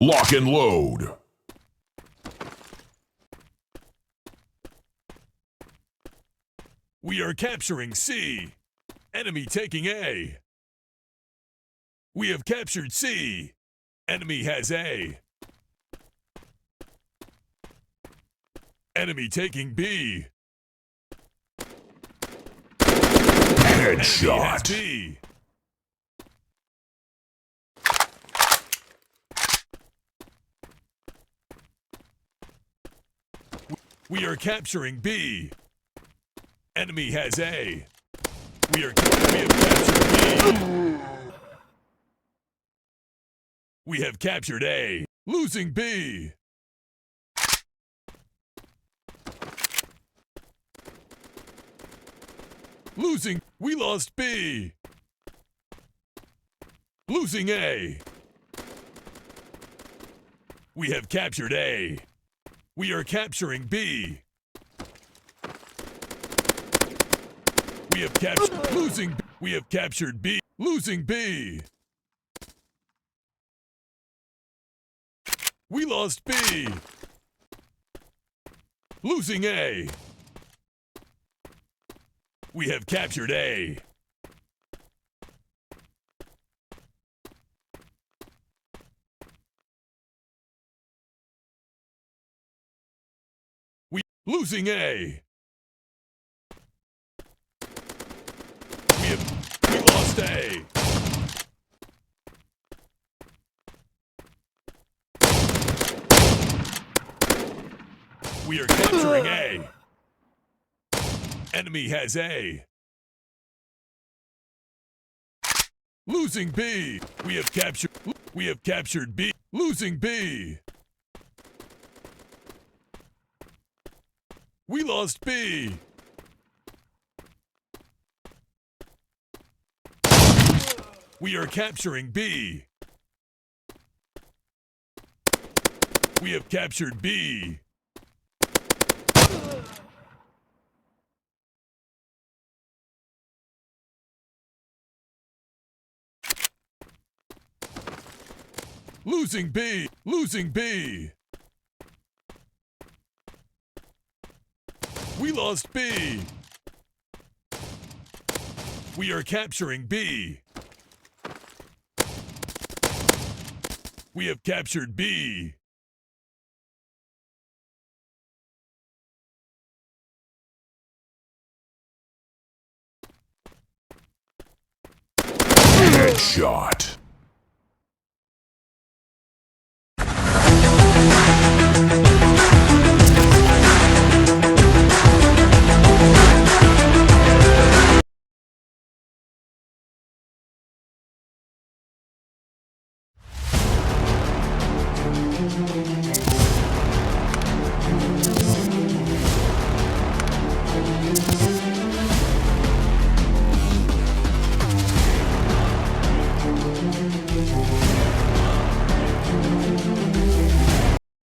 Lock and load. We are capturing C. Enemy taking A. We have captured C. Enemy has A. Enemy taking B. Enemy has Headshot. B. We are capturing B. Enemy has A. We have captured B. We have captured A. Losing B. Losing. We lost B. Losing A. We have captured A. We are capturing B. We have captured. Losing. We have captured B. Losing B. We lost B. Losing A. We have captured A. Losing A. We lost A. We are capturing A. Enemy has A. Losing B. We have captured B. Losing B. We lost B. We are capturing B. We have captured B. Losing B. Losing B. We lost B. We are capturing B. We have captured B. Headshot.